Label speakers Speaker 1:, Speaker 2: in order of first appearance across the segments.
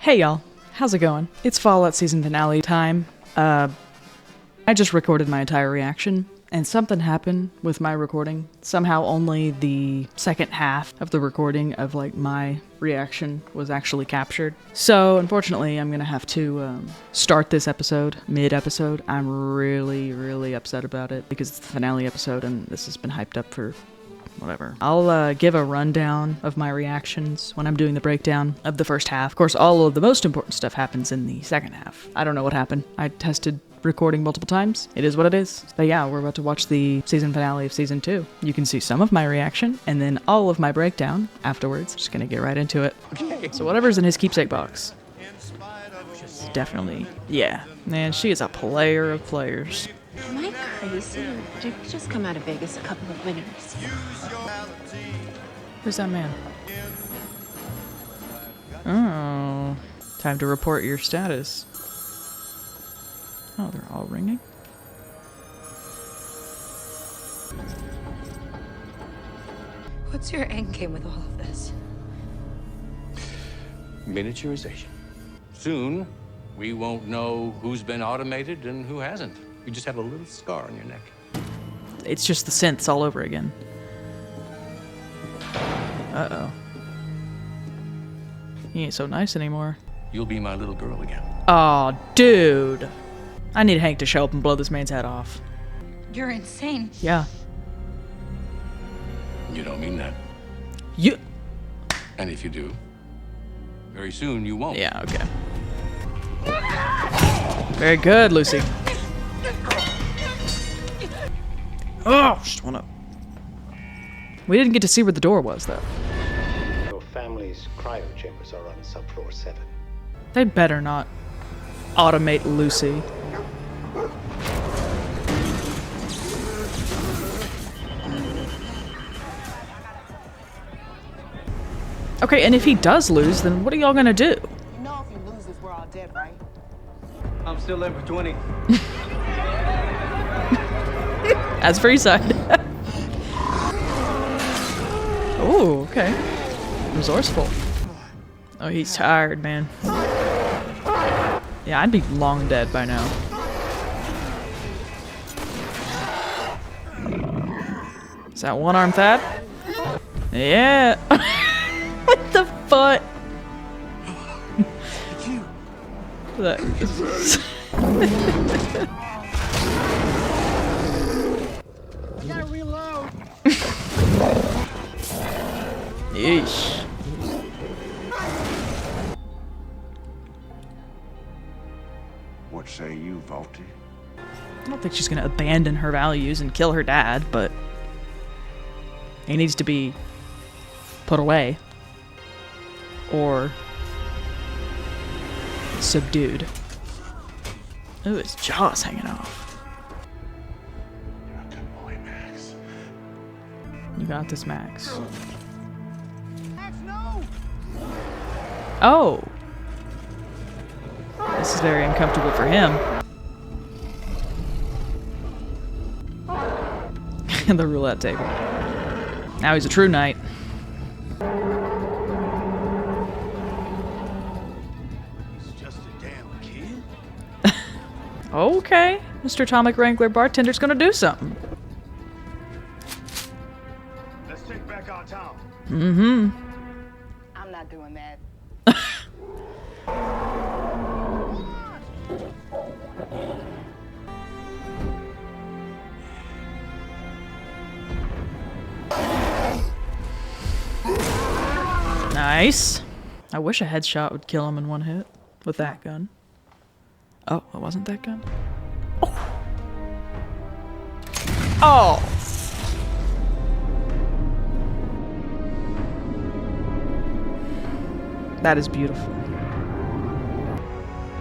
Speaker 1: Hey y'all, how's it going? It's Fallout season finale time. I just recorded my entire reaction, and something happened with my recording. Somehow only the second half of the recording of my reaction was actually captured. So unfortunately, I'm gonna have to start this episode mid-episode. I'm really upset about it because it's the finale episode and this has been hyped up for whatever. I'll give a rundown of my reactions when I'm doing the breakdown of the first half. Of course, all of the most important stuff happens in the second half. I don't know what happened. I tested recording multiple times. It is what it is. But yeah, we're about to watch the season finale of season 2. You can see some of my reaction and then all of my breakdown afterwards. Just gonna get right into it. Okay. So whatever's in his keepsake box. Definitely. Yeah. Man, she is a player of players.
Speaker 2: Am I crazy? Did we just come out of Vegas a couple of winners?
Speaker 1: Who's that man? Oh. Time to report your status. Oh, they're all ringing?
Speaker 2: What's your end game with all of this?
Speaker 3: Miniaturization. Soon, we won't know who's been automated and who hasn't. You just have a little scar on your neck.
Speaker 1: It's just the synths all over again. Uh-oh. He ain't so nice anymore.
Speaker 3: You'll be my little girl again.
Speaker 1: Aw, dude. I need Hank to show up and blow this man's head off.
Speaker 2: You're insane.
Speaker 1: Yeah.
Speaker 3: You don't mean that.
Speaker 1: You.
Speaker 3: And if you do, very soon you won't.
Speaker 1: Yeah, okay. Very good, Lucy. Oh, just wanna. We didn't get to see where the door was, though.
Speaker 4: Your family's cryo chambers are on subfloor 7.
Speaker 1: They better not automate Lucy. Okay, and if he does lose, then what are y'all gonna do?
Speaker 5: You know if he loses, we're all dead, right?
Speaker 6: I'm still in for 20.
Speaker 1: As for his side. Oh, okay. Resourceful. Oh, he's tired, man. Yeah, I'd be long dead by now. Is that one-armed Thad? Yeah. What the fuck? That
Speaker 5: You gotta reload.
Speaker 1: Yeesh.
Speaker 7: What say you, Volty?
Speaker 1: I don't think she's gonna abandon her values and kill her dad, but he needs to be put away or subdued. Ooh, his jaw's hanging off.
Speaker 7: You're a good boy, Max.
Speaker 1: You got this, Max.
Speaker 5: Max, no!
Speaker 1: Oh! This is very uncomfortable for him. The roulette table. Now he's a true knight.
Speaker 7: He's just a damn kid.
Speaker 1: Okay, Mr. Atomic Wrangler Bartender's gonna do something.
Speaker 7: Let's take back our town.
Speaker 1: Mm-hmm.
Speaker 5: I'm not doing that.
Speaker 1: Nice. I wish a headshot would kill him in one hit with that gun. Oh, it wasn't that gun? Oh! Oh! That is beautiful.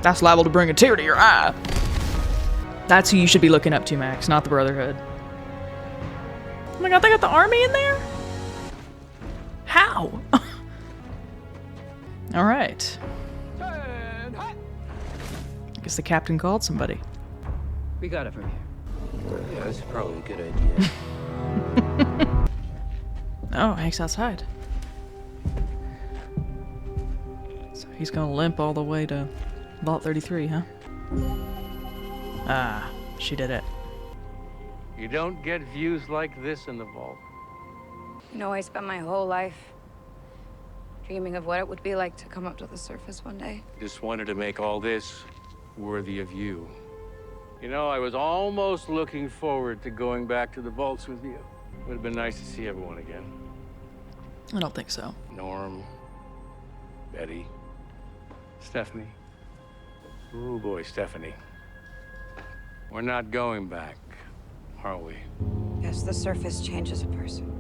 Speaker 1: That's liable to bring a tear to your eye. That's who you should be looking up to, Max, not the Brotherhood. Oh my god, they got the army in there? How? Alright. I guess the captain called somebody.
Speaker 6: We got it from here.
Speaker 3: Yeah, that's probably a good idea.
Speaker 1: Oh, Hank's outside. So he's gonna limp all the way to Vault 33, huh? Ah, she did it.
Speaker 3: You don't get views like this in the vault.
Speaker 8: You know, I spent my whole life dreaming of what it would be like to come up to the surface one day.
Speaker 3: Just wanted to make all this worthy of you. You know, I was almost looking forward to going back to the vaults with you. It would have been nice to see everyone again.
Speaker 1: I don't think so.
Speaker 3: Norm, Betty, Stephanie. Oh boy, Stephanie. We're not going back, are we?
Speaker 8: Yes, the surface changes a person.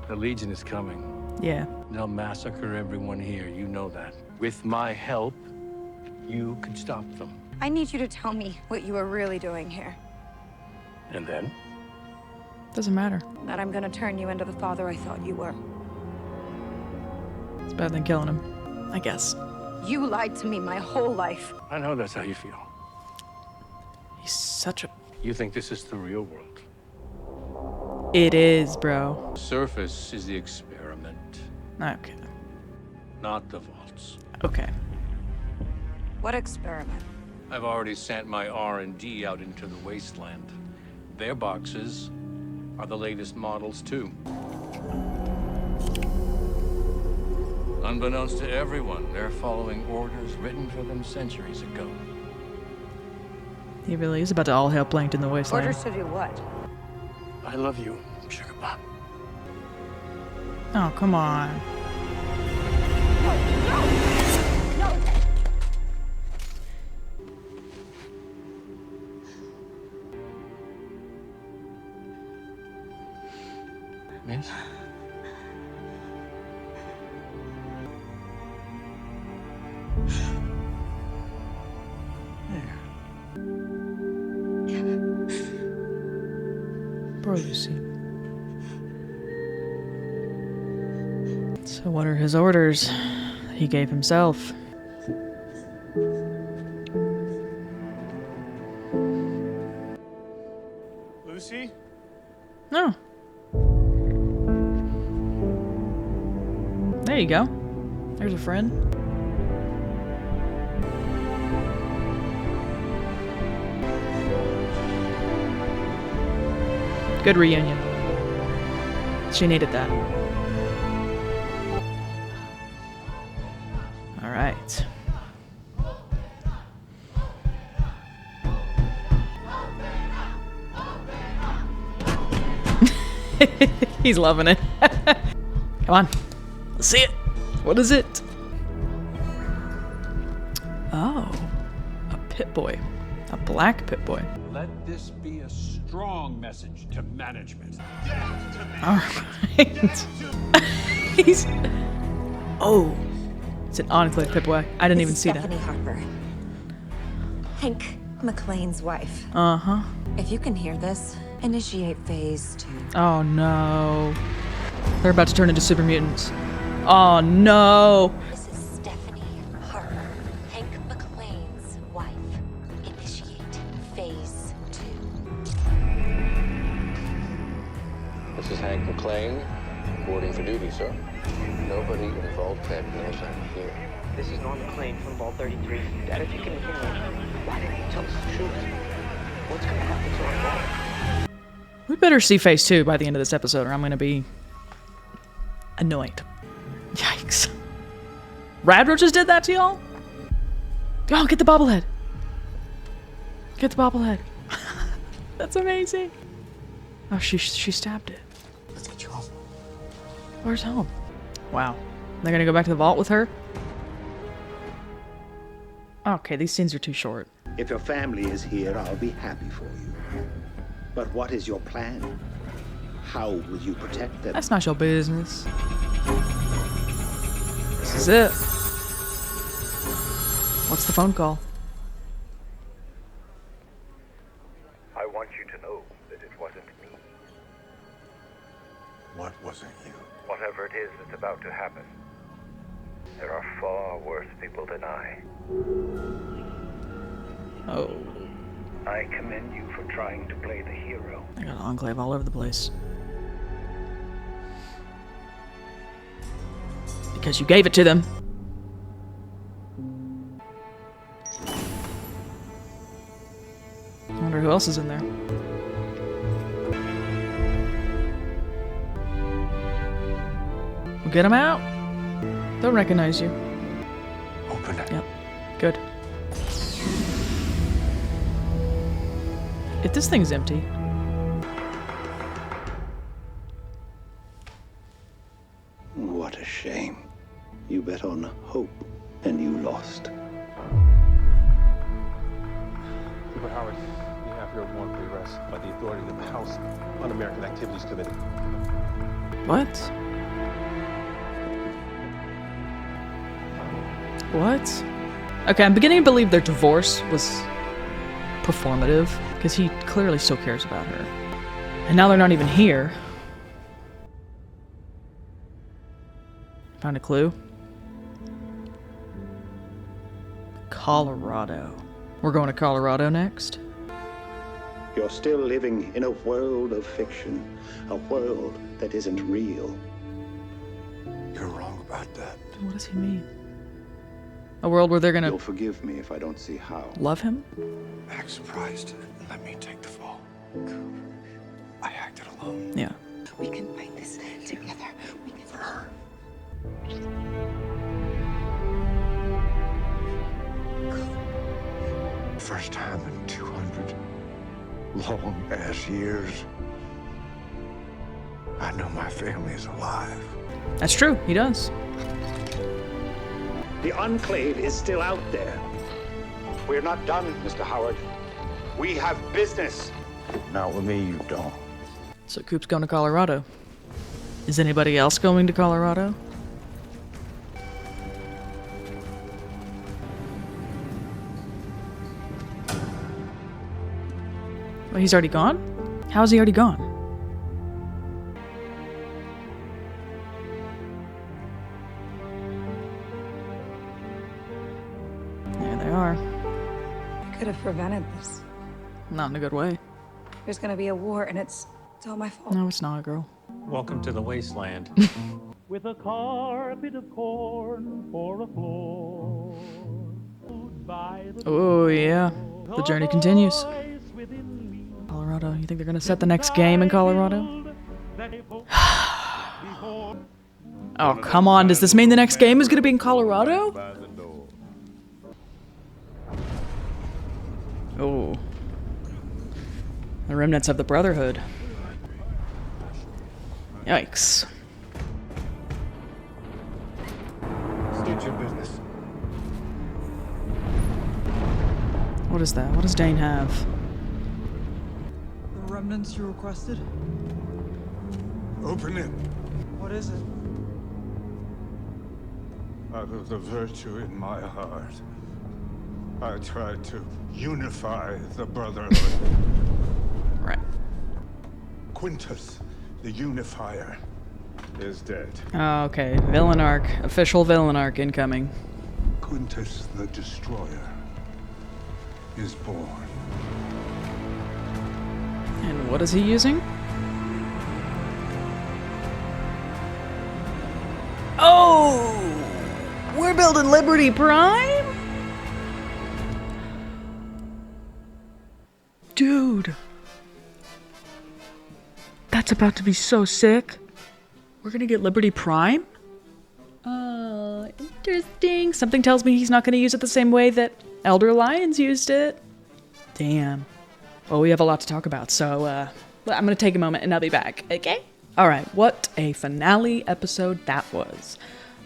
Speaker 3: The Legion is coming.
Speaker 1: Yeah.
Speaker 3: They'll massacre everyone here, you know that. With my help, you could stop them.
Speaker 8: I need you to tell me what you are really doing here.
Speaker 3: And then?
Speaker 1: Doesn't matter.
Speaker 8: That I'm gonna turn you into the father I thought you were.
Speaker 1: It's better than killing him, I guess.
Speaker 8: You lied to me my whole life.
Speaker 3: I know that's how you feel.
Speaker 1: He's such a...
Speaker 3: You think this is the real world.
Speaker 1: It is, bro.
Speaker 3: Surface is the experiment,
Speaker 1: Okay.
Speaker 3: not the vaults.
Speaker 1: Okay.
Speaker 8: What experiment?
Speaker 3: I've already sent my R&D out into the wasteland. Their boxes are the latest models, too. Unbeknownst to everyone, they're following orders written for them centuries ago.
Speaker 1: He really is about to all hail Plankton the Wasteland.
Speaker 8: Orders to do what?
Speaker 3: I love you, Sugar Pop.
Speaker 1: Oh, come on.
Speaker 3: Miss?
Speaker 1: Poor Lucy. So what are his orders he gave himself?
Speaker 7: Lucy?
Speaker 1: No. There you go. There's a friend. Good reunion. She needed that. All right. He's loving it. Come on. Let's see it. What is it? Oh. A Pip-Boy. A black Pip-Boy.
Speaker 9: Let this be a strong message to management.
Speaker 1: Alright. He's... Oh. It's an Enclave Pip-Boy. I didn't even see that.
Speaker 10: Stephanie Harper. Hank McClane's wife.
Speaker 1: Uh-huh.
Speaker 10: If you can hear this, initiate phase 2.
Speaker 1: Oh no. They're about to turn into super mutants. Oh no.
Speaker 10: This is Stephanie Harper, Hank McClane's wife. Initiate phase 2.
Speaker 3: This is Hank McClane, boarding for duty, sir. Nobody in Vault 10 knows I'm here.
Speaker 6: This is Norm McClane from Vault 33. Dad, if you can hear me, why didn't you tell us the truth? What's gonna happen to our vault?
Speaker 1: We better see phase 2 by the end of this episode or I'm gonna be annoyed. Yikes. Radroach just did that to y'all? Oh, get the bobblehead. Get the bobblehead. That's amazing. Oh, she stabbed it.
Speaker 6: Let's get you home.
Speaker 1: Where's home? Wow. They're gonna go back to the vault with her? Okay, these scenes are too short.
Speaker 4: If your family is here, I'll be happy for you. But what is your plan? How will you protect them?
Speaker 1: That's not your business. This is it. What's the phone call?
Speaker 7: I want you to know that it wasn't me.
Speaker 9: What wasn't you?
Speaker 7: Whatever it is that's about to happen, there are far worse people than I.
Speaker 1: Oh.
Speaker 7: I commend you for trying to play the hero.
Speaker 1: I got Enclave all over the place. Because you gave it to them. wonder who else is in there. We'll get him out. They'll recognize you.
Speaker 3: Open it.
Speaker 1: Yep. Good. If this thing's empty.
Speaker 4: What a shame. You bet on hope, and you lost.
Speaker 11: Cooper Howard, you have your warrant for arrest by the authorities of the House Un-American Activities Committee.
Speaker 1: What? What? Okay, I'm beginning to believe their divorce was performative, because he clearly still cares about her. And now they're not even here. Found a clue. Colorado. We're going to Colorado next.
Speaker 4: You're still living in a world of fiction, a world that isn't real.
Speaker 12: You're wrong about that.
Speaker 1: What does he mean? A world where they're gonna...
Speaker 4: You'll forgive me if I don't see how.
Speaker 1: Love him?
Speaker 12: Act surprised and let me take the fall. I acted alone.
Speaker 1: Yeah.
Speaker 5: We can fight this together. We can...
Speaker 12: For her. First time in 200 long-ass years, I know my family is alive.
Speaker 1: That's true, he does.
Speaker 4: The Enclave is still out there. We're not done, Mr. Howard. We have business.
Speaker 12: Not with me, you don't.
Speaker 1: So Coop's going to Colorado. Is anybody else going to Colorado? Well, he's already gone? How is he already gone? There they are.
Speaker 8: Could have prevented this.
Speaker 1: Not in a good way.
Speaker 8: There's gonna be a war, and it's all my fault.
Speaker 1: No, it's not, girl.
Speaker 13: Welcome to the wasteland. With a carpet of corn for a floor.
Speaker 1: Oh, yeah. The journey continues. Colorado. You think they're gonna set the next game in Colorado? Oh, come on. Does this mean the next game is gonna be in Colorado? Oh. The remnants of the Brotherhood. Yikes.
Speaker 12: State your business.
Speaker 1: What is that? What does Dane have?
Speaker 14: The remnants you requested?
Speaker 12: Open it.
Speaker 14: What is it?
Speaker 12: Out of the virtue in my heart, I tried to unify the Brotherhood.
Speaker 1: Right.
Speaker 12: Quintus, the unifier, is dead.
Speaker 1: Oh, okay. Villain arc. Official villain arc incoming.
Speaker 12: Quintus, the destroyer, is born.
Speaker 1: And what is he using? Oh! We're building Liberty Prime? Dude. That's about to be so sick. We're gonna get Liberty Prime? Interesting. Something tells me he's not gonna use it the same way that Elder Lions used it. Damn. Well, we have a lot to talk about, so I'm gonna take a moment and I'll be back, okay? Alright, what a finale episode that was.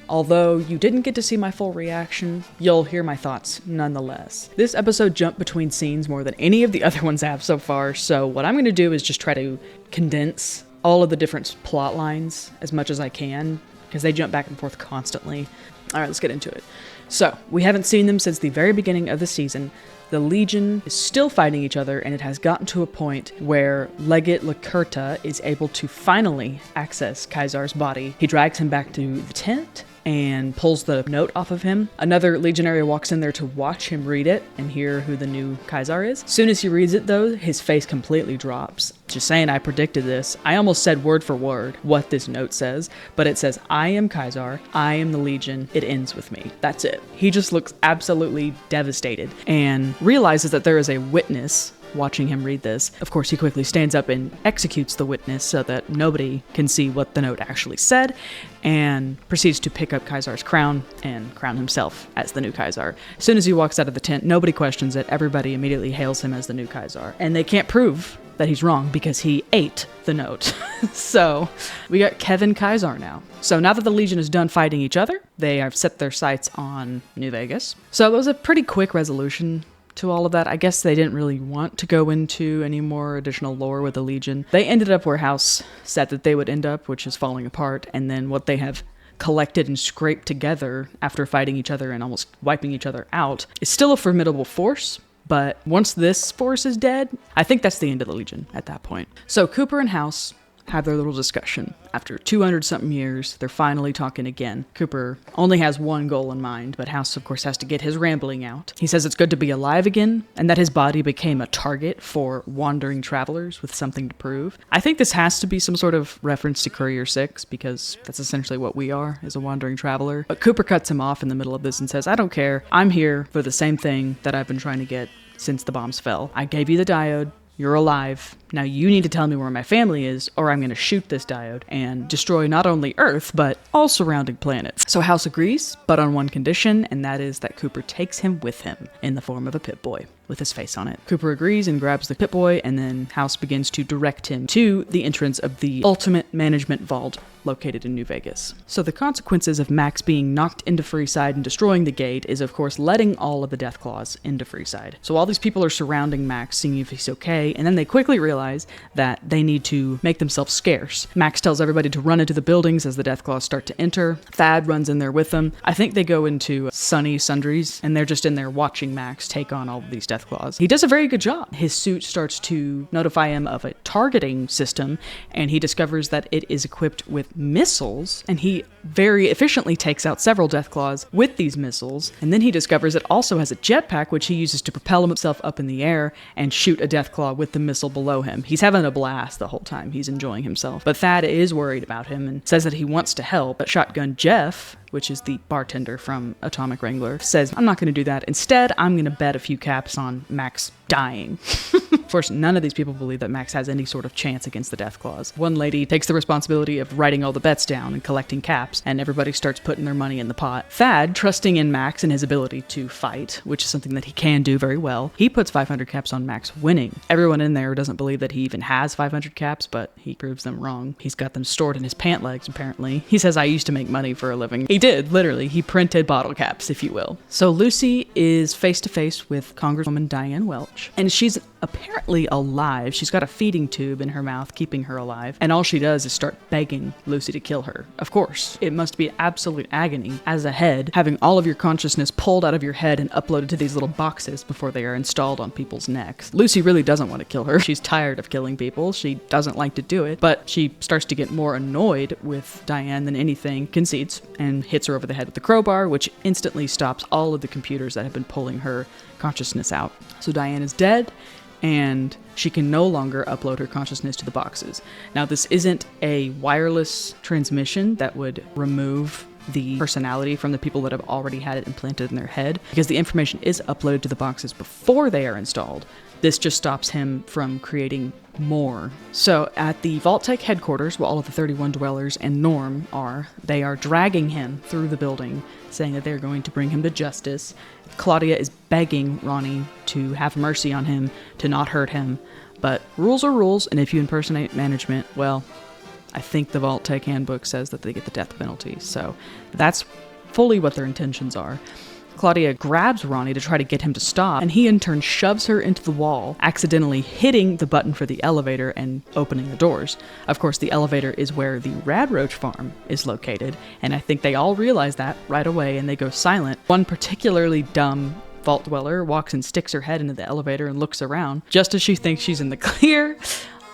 Speaker 1: Although you didn't get to see my full reaction, you'll hear my thoughts nonetheless. This episode jumped between scenes more than any of the other ones have so far, so what I'm going to do is just try to condense all of the different plot lines as much as I can, because they jump back and forth constantly. Alright, let's get into it. So, we haven't seen them since the very beginning of the season. The Legion is still fighting each other, and it has gotten to a point where Legate Lacerta is able to finally access Caesar's body. He drags him back to the tent and pulls the note off of him. Another Legionary walks in there to watch him read it and hear who the new Caesar is. Soon as he reads it, though, his face completely drops. Just saying, I predicted this. I almost said word for word what this note says, but it says, I am Caesar, I am the Legion, it ends with me. That's it. He just looks absolutely devastated and realizes that there is a witness watching him read this. Of course, he quickly stands up and executes the witness so that nobody can see what the note actually said, and proceeds to pick up Caesar's crown and crown himself as the new Caesar. As soon as he walks out of the tent, nobody questions it. Everybody immediately hails him as the new Caesar. And they can't prove that he's wrong because he ate the note. So we got Kevin Caesar now. So now that the Legion is done fighting each other, they have set their sights on New Vegas. So it was a pretty quick resolution to all of that. I guess they didn't really want to go into any more additional lore with the Legion. They ended up where House said that they would end up, which is falling apart, and then what they have collected and scraped together after fighting each other and almost wiping each other out is still a formidable force. But once this force is dead, I think that's the end of the Legion at that point. So Cooper and House have their little discussion. After 200-something years, they're finally talking again. Cooper only has one goal in mind, but House, of course, has to get his rambling out. He says it's good to be alive again, and that his body became a target for wandering travelers with something to prove. I think this has to be some sort of reference to Courier 6, because that's essentially what we are, as a wandering traveler. But Cooper cuts him off in the middle of this and says, I don't care. I'm here for the same thing that I've been trying to get since the bombs fell. I gave you the diode. You're alive. Now you need to tell me where my family is, or I'm going to shoot this diode and destroy not only Earth, but all surrounding planets. So House agrees, but on one condition, and that is that Cooper takes him with him in the form of a Pip-Boy with his face on it. Cooper agrees and grabs the Pip-Boy, and then House begins to direct him to the entrance of the Ultimate Management Vault located in New Vegas. So the consequences of Max being knocked into Freeside and destroying the gate is, of course, letting all of the Deathclaws into Freeside. So all these people are surrounding Max, seeing if he's okay, and then they quickly realize that they need to make themselves scarce. Max tells everybody to run into the buildings as the Deathclaws start to enter. Thad runs in there with them. I think they go into Sunny Sundries, and they're just in there watching Max take on all of these Deathclaws. He does a very good job. His suit starts to notify him of a targeting system, and he discovers that it is equipped with missiles, and he very efficiently takes out several Deathclaws with these missiles, and then he discovers it also has a jetpack which he uses to propel himself up in the air and shoot a Deathclaw with the missile below him. He's having a blast the whole time. He's enjoying himself. But Thad is worried about him and says that he wants to help, but Shotgun Jeff, which is the bartender from Atomic Wrangler, says, I'm not going to do that. Instead, I'm going to bet a few caps on Max dying. Of course, none of these people believe that Max has any sort of chance against the Deathclaws. One lady takes the responsibility of writing all the bets down and collecting caps, and everybody starts putting their money in the pot. Thad, trusting in Max and his ability to fight, which is something that he can do very well, he puts 500 caps on Max winning. Everyone in there doesn't believe that he even has 500 caps, but he proves them wrong. He's got them stored in his pant legs, apparently. He says, I used to make money for a living. He did, literally. He printed bottle caps, if you will. So Lucy is face-to-face with Congresswoman Diane Welch, and she's apparently alive. She's got a feeding tube in her mouth, keeping her alive, and all she does is start begging Lucy to kill her. Of course, it must be absolute agony as a head, having all of your consciousness pulled out of your head and uploaded to these little boxes before they are installed on people's necks. Lucy really doesn't want to kill her. She's tired of killing people. She doesn't like to do it, but she starts to get more annoyed with Diane than anything, concedes, and hits her over the head with the crowbar, which instantly stops all of the computers that have been pulling her consciousness out. So Diane is dead, and she can no longer upload her consciousness to the boxes. Now, this isn't a wireless transmission that would remove the personality from the people that have already had it implanted in their head, because the information is uploaded to the boxes before they are installed. This just stops him from creating more. So at the Vault-Tec headquarters, where all of the 31 dwellers and Norm are, they are dragging him through the building, saying that they're going to bring him to justice. Claudia is begging Ronnie to have mercy on him, to not hurt him. But rules are rules, and if you impersonate management, well, I think the Vault-Tec handbook says that they get the death penalty. So that's fully what their intentions are. Claudia grabs Ronnie to try to get him to stop, and he in turn shoves her into the wall, accidentally hitting the button for the elevator and opening the doors. Of course, the elevator is where the Radroach farm is located, and I think they all realize that right away, and they go silent. One particularly dumb Vault Dweller walks and sticks her head into the elevator and looks around. Just as she thinks she's in the clear,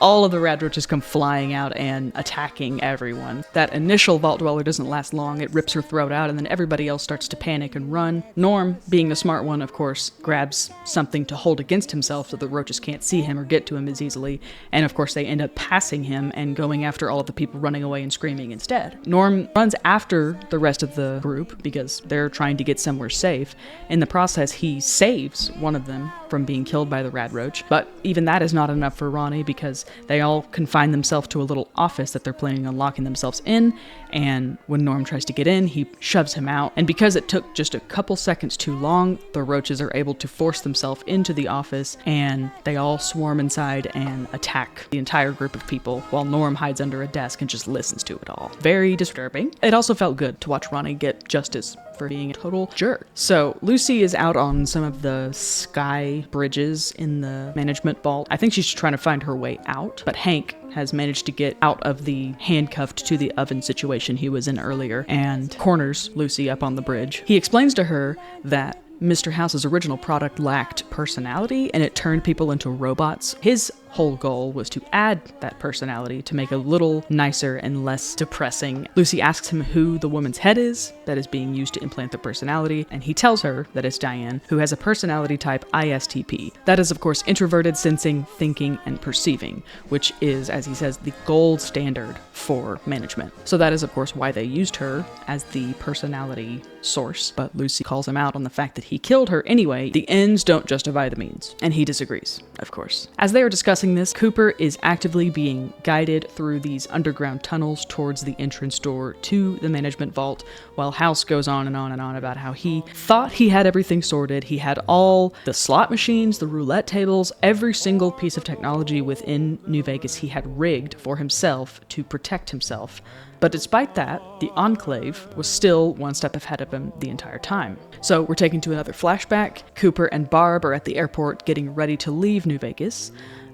Speaker 1: all of the Radroaches come flying out and attacking everyone. That initial Vault Dweller doesn't last long. It rips her throat out, and then everybody else starts to panic and run. Norm, being the smart one, of course, grabs something to hold against himself so the roaches can't see him or get to him as easily. And of course, they end up passing him and going after all of the people running away and screaming instead. Norm runs after the rest of the group because they're trying to get somewhere safe. In the process, he saves one of them, from being killed by the rad roach. But even that is not enough for Ronnie, because they all confine themselves to a little office that they're planning on locking themselves in, and when Norm tries to get in, he shoves him out. And because it took just a couple seconds too long, the roaches are able to force themselves into the office, and they all swarm inside and attack the entire group of people, while Norm hides under a desk and just listens to it all. Very disturbing. It also felt good to watch Ronnie get justice for being a total jerk. So Lucy is out on some of the sky bridges in the management vault. I think she's trying to find her way out, but Hank has managed to get out of the handcuffed to the oven situation he was in earlier and corners Lucy up on the bridge. He explains to her that Mr. House's original product lacked personality and it turned people into robots. His whole goal was to add that personality to make it a little nicer and less depressing. Lucy asks him who the woman's head is that is being used to implant the personality, and he tells her that it's Diane, who has a personality type ISTP. That is, of course, introverted sensing, thinking, and perceiving, which is, as he says, the gold standard for management. So that is, of course, why they used her as the personality source. But Lucy calls him out on the fact that he killed her anyway. The ends don't justify the means. And he disagrees, of course. As they are discussing this, Cooper is actively being guided through these underground tunnels towards the entrance door to the management vault, while House goes on and on and on about how he thought he had everything sorted. He had all the slot machines, the roulette tables, every single piece of technology within New Vegas he had rigged for himself to protect himself. But despite that, the Enclave was still one step ahead of him the entire time. So we're taken to another flashback. Cooper and Barb are at the airport getting ready to leave New Vegas.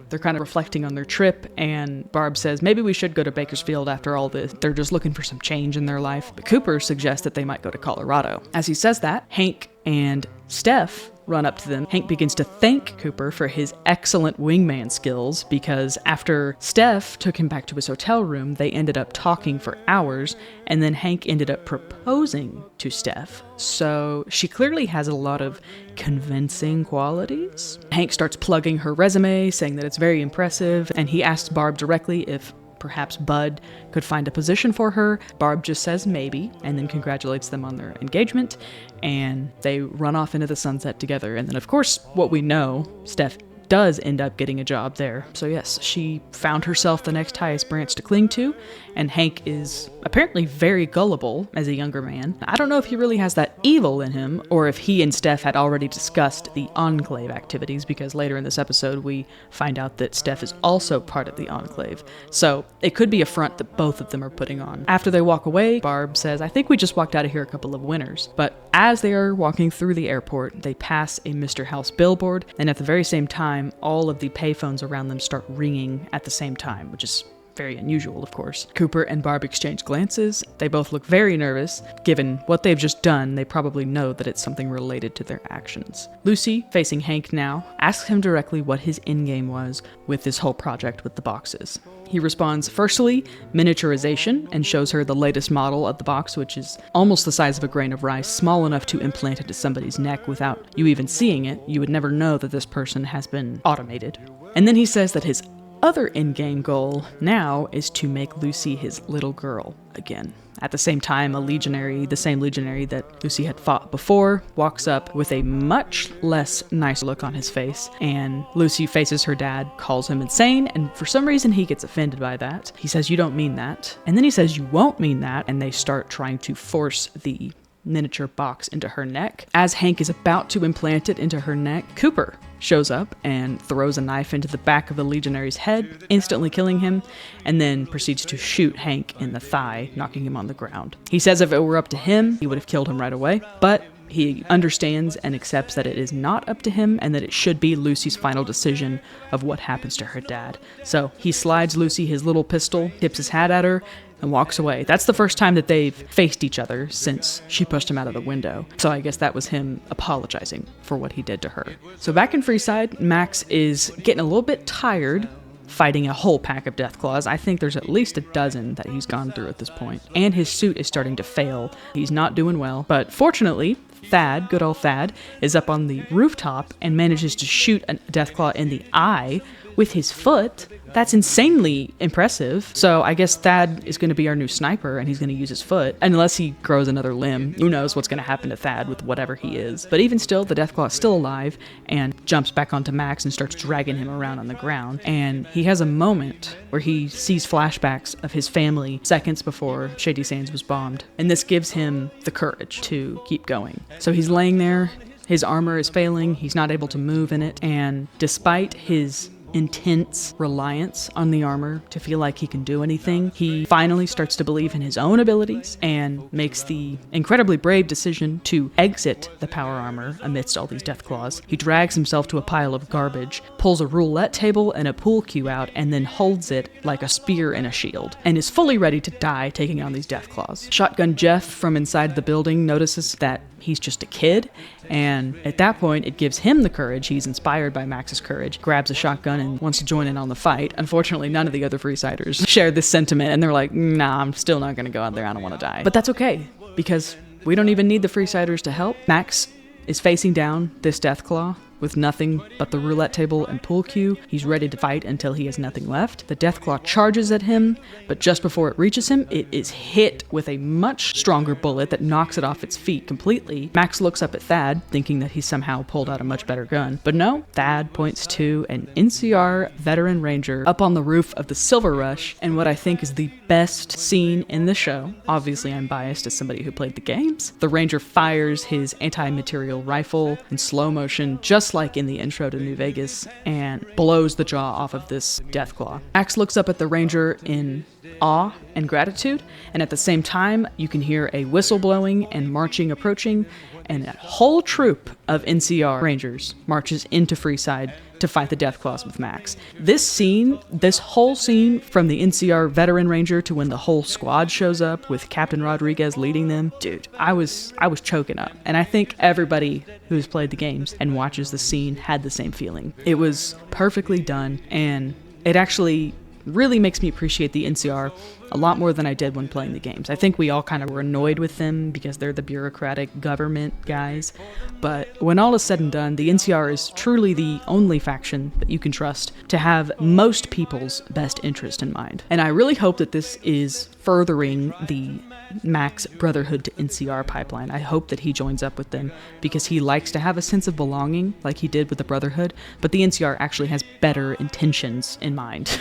Speaker 1: They're kind of reflecting on their trip, and Barb says maybe we should go to Bakersfield after all this. They're just looking for some change in their life. But Cooper suggests that they might go to Colorado. As he says that, Hank and Steph run up to them. Hank begins to thank Cooper for his excellent wingman skills, because after Steph took him back to his hotel room, they ended up talking for hours, and then Hank ended up proposing to Steph. So she clearly has a lot of convincing qualities. Hank starts plugging her resume, saying that it's very impressive, and he asks Barb directly if perhaps Bud could find a position for her. Barb just says maybe, and then congratulates them on their engagement, and they run off into the sunset together. And then, of course, what we know, Steph does end up getting a job there. So yes, she found herself the next highest branch to cling to, and Hank is apparently very gullible as a younger man. I don't know if he really has that evil in him, or if he and Steph had already discussed the Enclave activities, because later in this episode we find out that Steph is also part of the Enclave. So it could be a front that both of them are putting on. After they walk away, Barb says, I think we just walked out of here a couple of winners. But as they are walking through the airport, they pass a Mr. House billboard, and at the very same time, all of the payphones around them start ringing at the same time, which is very unusual, of course. Cooper and Barb exchange glances. They both look very nervous. Given what they've just done, they probably know that it's something related to their actions. Lucy, facing Hank now, asks him directly what his endgame was with this whole project with the boxes. He responds, firstly, miniaturization, and shows her the latest model of the box, which is almost the size of a grain of rice, small enough to implant into somebody's neck without you even seeing it. You would never know that this person has been automated. And then he says that his other endgame goal now is to make Lucy his little girl again. At the same time, a legionary, the same legionary that Lucy had fought before, walks up with a much less nice look on his face, and Lucy faces her dad, calls him insane, and for some reason he gets offended by that. He says, you don't mean that. And then he says, you won't mean that, and they start trying to force the miniature box into her neck. As Hank is about to implant it into her neck, Cooper shows up and throws a knife into the back of the legionary's head, instantly killing him, and then proceeds to shoot Hank in the thigh, knocking him on the ground. He says if it were up to him, he would have killed him right away, but he understands and accepts that it is not up to him and that it should be Lucy's final decision of what happens to her dad. So he slides Lucy his little pistol, tips his hat at her, and walks away. That's the first time that they've faced each other since she pushed him out of the window. So I guess that was him apologizing for what he did to her. So back in Freeside, Max is getting a little bit tired fighting a whole pack of Deathclaws. I think there's at least a dozen that he's gone through at this point. And his suit is starting to fail. He's not doing well. But fortunately, Thad, good old Thad, is up on the rooftop and manages to shoot a Deathclaw in the eye with his foot. That's insanely impressive. So I guess Thad is going to be our new sniper, and he's going to use his foot. Unless he grows another limb. Who knows what's going to happen to Thad with whatever he is. But even still, the Deathclaw is still alive and jumps back onto Max and starts dragging him around on the ground. And he has a moment where he sees flashbacks of his family seconds before Shady Sands was bombed. And this gives him the courage to keep going. So he's laying there. His armor is failing, he's not able to move in it, and despite his intense reliance on the armor to feel like he can do anything, he finally starts to believe in his own abilities and makes the incredibly brave decision to exit the power armor amidst all these Deathclaws. He drags himself to a pile of garbage, pulls a roulette table and a pool cue out, and then holds it like a spear in a shield, and is fully ready to die taking on these Deathclaws. Shotgun Jeff from inside the building notices that he's just a kid, and at that point it gives him the courage. He's inspired by Max's courage, grabs a shotgun and wants to join in on the fight. Unfortunately, none of the other Freesiders share this sentiment, and they're like, nah, I'm still not gonna go out there, I don't want to die. But that's okay, because we don't even need the Freesiders to help. Max is facing down this Deathclaw with nothing but the roulette table and pool cue. He's ready to fight until he has nothing left. The Deathclaw charges at him, but just before it reaches him, it is hit with a much stronger bullet that knocks it off its feet completely. Max looks up at Thad, thinking that he somehow pulled out a much better gun. But no, Thad points to an NCR veteran ranger up on the roof of the Silver Rush, and what I think is the best scene in the show. Obviously, I'm biased as somebody who played the games. The ranger fires his anti-material rifle in slow motion, just like in the intro to New Vegas, and blows the jaw off of this Deathclaw. Max looks up at the ranger in awe and gratitude, and at the same time you can hear a whistle blowing and marching approaching, and a whole troop of NCR Rangers marches into Freeside to fight the Deathclaws with Max. This scene, this whole scene, from the NCR veteran ranger to when the whole squad shows up with Captain Rodriguez leading them, dude, I was choking up. And I think everybody who's played the games and watches the scene had the same feeling. It was perfectly done, and it actually really makes me appreciate the NCR a lot more than I did when playing the games. I think we all kind of were annoyed with them because they're the bureaucratic government guys, but when all is said and done, the NCR is truly the only faction that you can trust to have most people's best interest in mind. And I really hope that this is furthering the Max Brotherhood to NCR pipeline. I hope that he joins up with them because he likes to have a sense of belonging like he did with the Brotherhood, but the NCR actually has better intentions in mind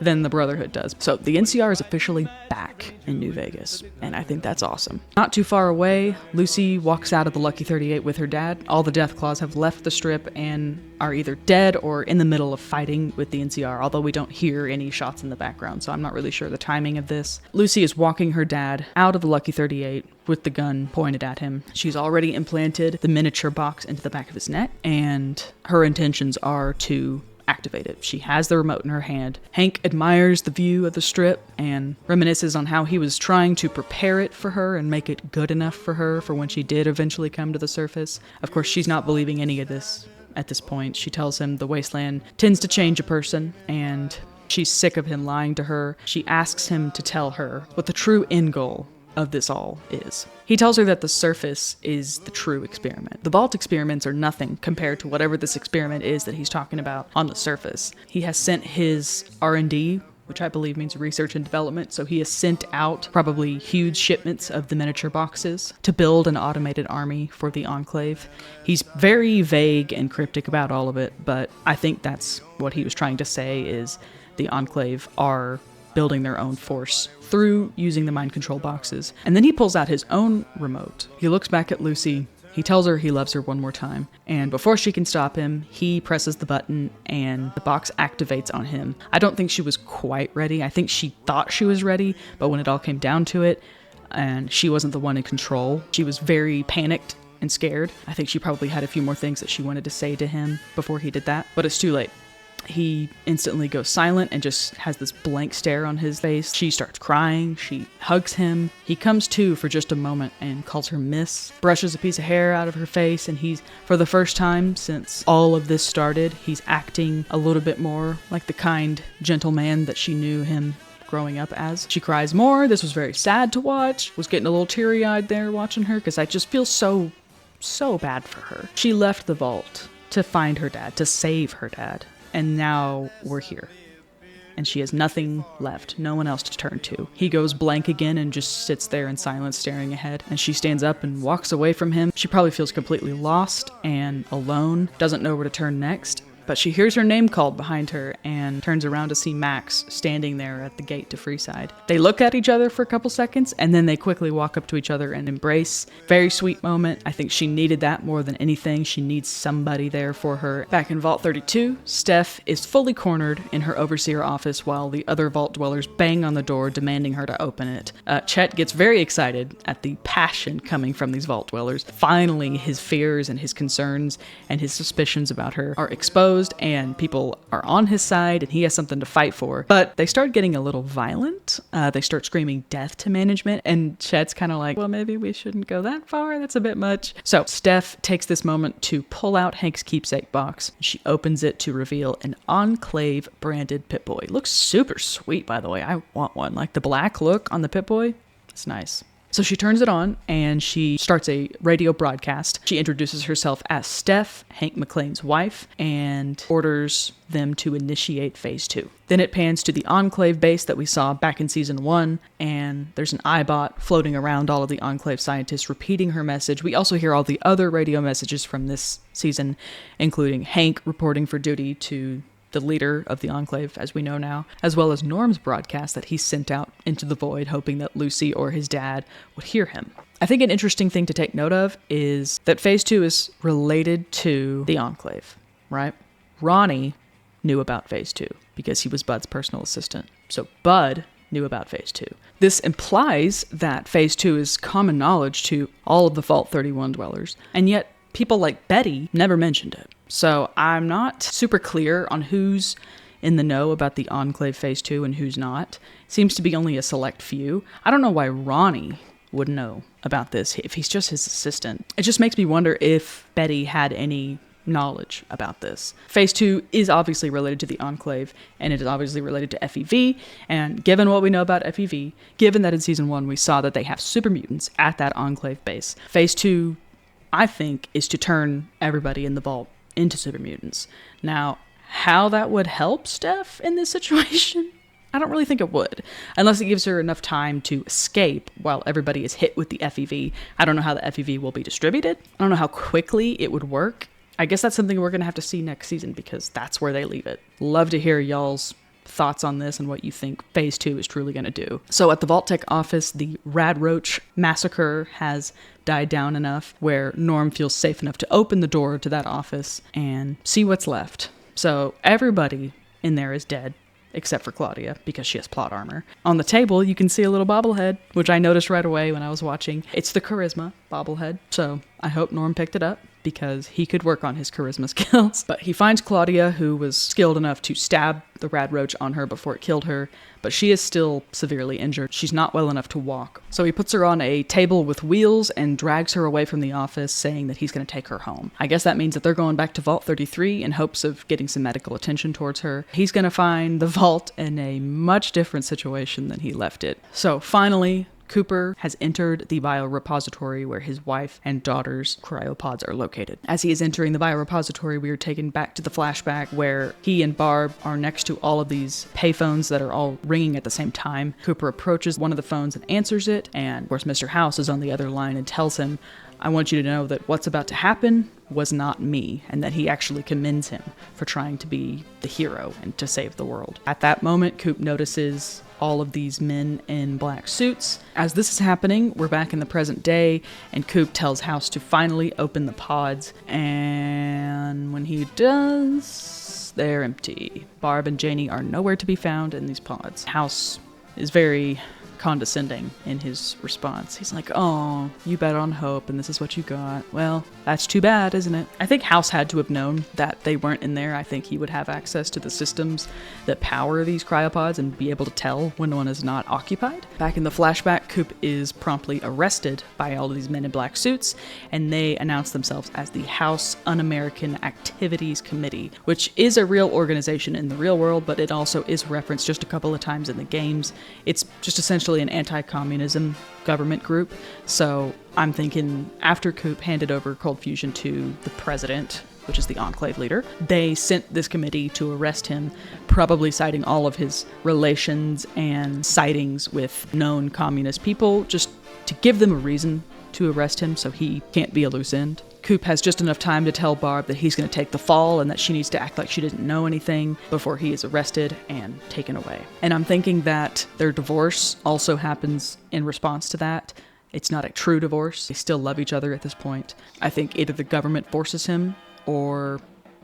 Speaker 1: than the Brotherhood does. So the NCR is officially back in New Vegas, and I think that's awesome. Not too far away, Lucy walks out of the Lucky 38 with her dad. All the Deathclaws have left the strip and are either dead or in the middle of fighting with the NCR, although we don't hear any shots in the background, so I'm not really sure the timing of this. Lucy is walking her dad out of the Lucky 38 with the gun pointed at him. She's already implanted the miniature box into the back of his neck, and her intentions are to activate it. She has the remote in her hand. Hank admires the view of the strip and reminisces on how he was trying to prepare it for her and make it good enough for her for when she did eventually come to the surface. Of course, she's not believing any of this at this point. She tells him the wasteland tends to change a person, and she's sick of him lying to her. She asks him to tell her what the true end goal of this all is. He tells her that the surface is the true experiment. The vault experiments are nothing compared to whatever this experiment is that he's talking about on the surface. He has sent his R&D, which I believe means research and development, so he has sent out probably huge shipments of the miniature boxes to build an automated army for the Enclave. He's very vague and cryptic about all of it, but I think that's what he was trying to say, is the Enclave are building their own force through using the mind control boxes. And then he pulls out his own remote. He looks back at Lucy. He tells her he loves her one more time. And before she can stop him, he presses the button and the box activates on him. I don't think she was quite ready. I think she thought she was ready, but when it all came down to it, and she wasn't the one in control, she was very panicked and scared. I think she probably had a few more things that she wanted to say to him before he did that, but it's too late. He instantly goes silent and just has this blank stare on his face. She starts crying. She hugs him. He comes to for just a moment and calls her miss, brushes a piece of hair out of her face, and he's, for the first time since all of this started, he's acting a little bit more like the kind, gentle man that she knew him growing up as. She cries more. This was very sad to watch. Was getting a little teary-eyed there watching her because I just feel so bad for her. She left the vault to find her dad, to save her dad. and now we're here. And she has nothing left, no one else to turn to. He goes blank again and just sits there in silence, staring ahead. And she stands up and walks away from him. She probably feels completely lost and alone, doesn't know where to turn next. But she hears her name called behind her and turns around to see Max standing there at the gate to Freeside. They look at each other for a couple seconds, and then they quickly walk up to each other and embrace. Very sweet moment. I think she needed that more than anything. She needs somebody there for her. Back in Vault 32, Steph is fully cornered in her overseer office while the other Vault dwellers bang on the door, demanding her to open it. Chet gets very excited at the passion coming from these Vault dwellers. Finally, his fears and his concerns and his suspicions about her are exposed, and people are on his side, and he has something to fight for. But they start getting a little violent. They start screaming death to management, and Chet's kind of like, well, maybe we shouldn't go that far. That's a bit much. So Steph takes this moment to pull out Hank's keepsake box. She opens it to reveal an Enclave branded Pip-Boy. Looks super sweet, by the way. I want one. Like the black look on the Pip-Boy, it's nice. So she turns it on and she starts a radio broadcast. She introduces herself as Steph, Hank McClane's wife, and orders them to initiate Phase 2. Then it pans to the Enclave base that we saw back in Season 1, and there's an iBot floating around all of the Enclave scientists repeating her message. We also hear all the other radio messages from this season, including Hank reporting for duty to the leader of the Enclave, as we know now, as well as Norm's broadcast that he sent out into the void, hoping that Lucy or his dad would hear him. I think an interesting thing to take note of is that Phase 2 is related to the Enclave, right? Ronnie knew about Phase 2 because he was Bud's personal assistant. So Bud knew about Phase 2. This implies that Phase 2 is common knowledge to all of the Vault 31 dwellers, and yet people like Betty never mentioned it. So I'm not super clear on who's in the know about the Enclave Phase 2 and who's not. Seems to be only a select few. I don't know why Ronnie would know about this if he's just his assistant. It just makes me wonder if Betty had any knowledge about this. Phase 2 is obviously related to the Enclave, and it is obviously related to FEV, and given what we know about FEV, given that in Season 1 we saw that they have super mutants at that Enclave base, Phase 2, I think, is to turn everybody in the Vault into super mutants. Now, how that would help Steph in this situation, I don't really think it would, unless it gives her enough time to escape while everybody is hit with the FEV. I don't know how the FEV will be distributed. I don't know how quickly it would work. I guess that's something we're going to have to see next season because that's where they leave it. Love to hear y'all's thoughts on this and what you think Phase 2 is truly going to do. So at the Vault-Tec office, the Radroach massacre has died down enough where Norm feels safe enough to open the door to that office and see what's left. So everybody in there is dead, except for Claudia, because she has plot armor. On the table, you can see a little bobblehead, which I noticed right away when I was watching. It's the Charisma bobblehead, so I hope Norm picked it up, because he could work on his charisma skills. But he finds Claudia, who was skilled enough to stab the Radroach on her before it killed her, but she is still severely injured. She's not well enough to walk. So he puts her on a table with wheels and drags her away from the office, saying that he's going to take her home. I guess that means that they're going back to Vault 33 in hopes of getting some medical attention towards her. He's going to find the Vault in a much different situation than he left it. So finally, Cooper has entered the biorepository where his wife and daughter's cryopods are located. As he is entering the biorepository, we are taken back to the flashback where he and Barb are next to all of these payphones that are all ringing at the same time. Cooper approaches one of the phones and answers it, and of course Mr. House is on the other line and tells him, I want you to know that what's about to happen was not me, and that he actually commends him for trying to be the hero and to save the world. At that moment, Coop notices all of these men in black suits. As this is happening, we're back in the present day, and Coop tells House to finally open the pods, and when he does, they're empty. Barb and Janie are nowhere to be found in these pods. House is very condescending in his response. He's like, oh, you bet on hope and this is what you got. Well, that's too bad, isn't it? I think House had to have known that they weren't in there. I think he would have access to the systems that power these cryopods and be able to tell when one is not occupied. Back in the flashback, Coop is promptly arrested by all of these men in black suits, and they announce themselves as the House Un-American Activities Committee, which is a real organization in the real world, but it also is referenced just a couple of times in the games. It's just essentially an anti-communism government group. So I'm thinking after Coop handed over Cold Fusion to the president, which is the Enclave leader. They sent this committee to arrest him, probably citing all of his relations and sightings with known communist people, just to give them a reason to arrest him so he can't be a loose end. Coop has just enough time to tell Barb that he's going to take the fall and that she needs to act like she didn't know anything before he is arrested and taken away. And I'm thinking that their divorce also happens in response to that. It's not a true divorce. They still love each other at this point. I think either the government forces him or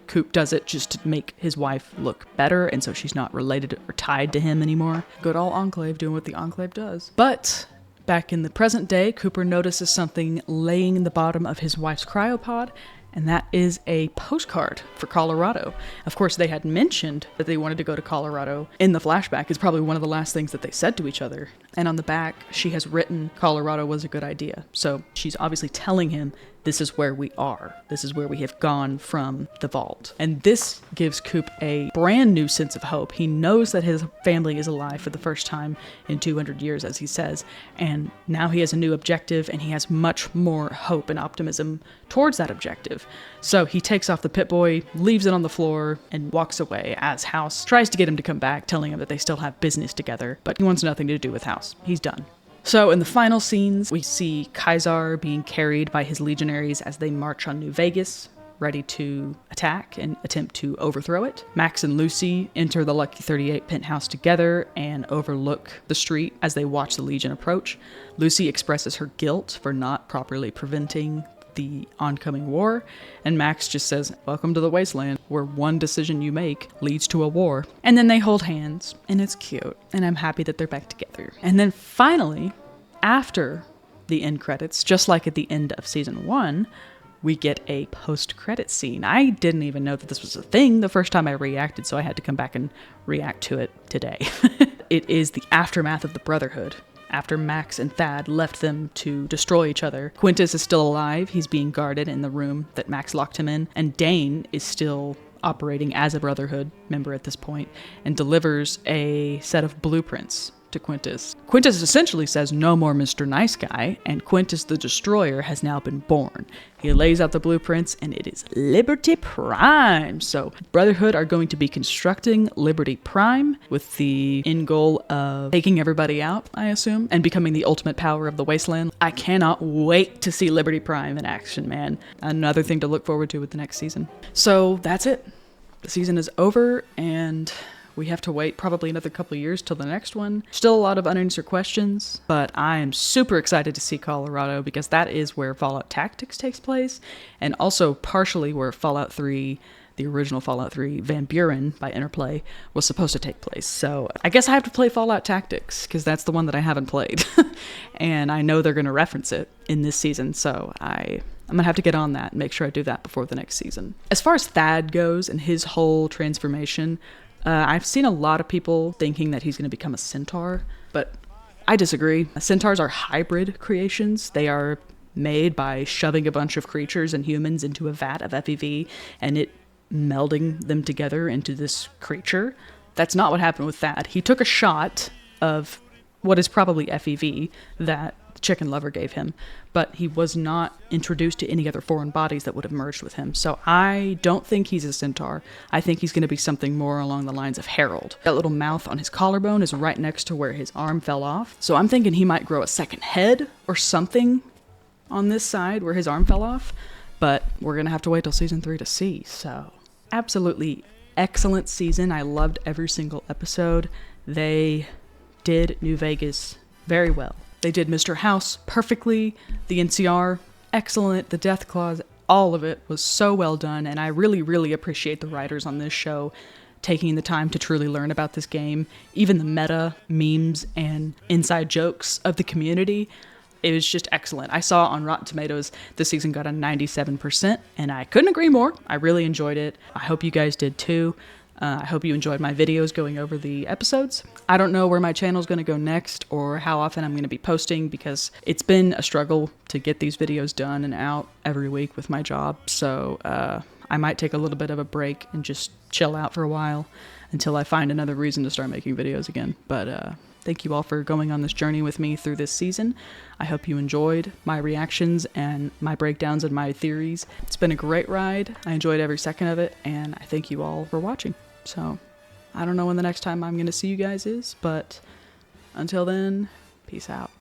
Speaker 1: Coop does it just to make his wife look better, and so she's not related or tied to him anymore. Good old Enclave doing what the Enclave does. But back in the present day, Cooper notices something laying in the bottom of his wife's cryopod, and that is a postcard for Colorado. Of course, they had mentioned that they wanted to go to Colorado. In the flashback, it's probably one of the last things that they said to each other. And on the back, she has written Colorado was a good idea. So she's obviously telling him, this is where we are. This is where we have gone from the vault. And this gives Coop a brand new sense of hope. He knows that his family is alive for the first time in 200 years, as he says. And now he has a new objective, and he has much more hope and optimism towards that objective. So he takes off the Pip-Boy, leaves it on the floor, and walks away as House tries to get him to come back, telling him that they still have business together. But he wants nothing to do with House. He's done. So in the final scenes, we see Kaisar being carried by his legionaries as they march on New Vegas, ready to attack and attempt to overthrow it. Max and Lucy enter the Lucky 38 penthouse together and overlook the street as they watch the Legion approach. Lucy expresses her guilt for not properly preventing the oncoming war, and Max just says, welcome to the wasteland, where one decision you make leads to a war. And then they hold hands, and it's cute, and I'm happy that they're back together. And then finally, after the end credits, just like at the end of season 1, we get a post-credit scene. I didn't even know that this was a thing the first time I reacted, so I had to come back and react to it today. It is the aftermath of the Brotherhood. After Max and Thad left them to destroy each other, Quintus is still alive. He's being guarded in the room that Max locked him in, and Dane is still operating as a Brotherhood member at this point and delivers a set of blueprints to Quintus. Quintus essentially says, no more Mr. Nice Guy, and Quintus the Destroyer has now been born. He lays out the blueprints, and it is Liberty Prime. So Brotherhood are going to be constructing Liberty Prime with the end goal of taking everybody out, I assume, and becoming the ultimate power of the wasteland. I cannot wait to see Liberty Prime in action, man. Another thing to look forward to with the next season. So that's it. The season is over, and we have to wait probably another couple of years till the next one. Still a lot of unanswered questions, but I am super excited to see Colorado because that is where Fallout Tactics takes place, and also partially where Fallout 3, the original Fallout 3 Van Buren by Interplay, was supposed to take place. So I guess I have to play Fallout Tactics because that's the one that I haven't played. And I know they're going to reference it in this season, so I'm going to have to get on that and make sure I do that before the next season. As far as Thad goes and his whole transformation, I've seen a lot of people thinking that he's going to become a centaur, but I disagree. Centaurs are hybrid creations. They are made by shoving a bunch of creatures and humans into a vat of FEV and it melding them together into this creature. That's not what happened with Thad. He took a shot of what is probably FEV that Chicken Lover gave him, but he was not introduced to any other foreign bodies that would have merged with him. So I don't think he's a centaur. I think he's going to be something more along the lines of Harold. That little mouth on his collarbone is right next to where his arm fell off. So I'm thinking he might grow a second head or something on this side where his arm fell off, but we're going to have to wait till season 3 to see. So absolutely excellent season. I loved every single episode. They did New Vegas very well. They did Mr. House perfectly, the NCR, excellent, the Death Claws, all of it was so well done, and I really, really appreciate the writers on this show taking the time to truly learn about this game. Even the meta, memes, and inside jokes of the community, it was just excellent. I saw on Rotten Tomatoes this season got a 97%, and I couldn't agree more. I really enjoyed it. I hope you guys did too. I hope you enjoyed my videos going over the episodes. I don't know where my channel's going to go next or how often I'm going to be posting because it's been a struggle to get these videos done and out every week with my job. So I might take a little bit of a break and just chill out for a while until I find another reason to start making videos again. But Thank you all for going on this journey with me through this season. I hope you enjoyed my reactions and my breakdowns and my theories. It's been a great ride. I enjoyed every second of it, and I thank you all for watching. So, I don't know when the next time I'm going to see you guys is, but until then, peace out.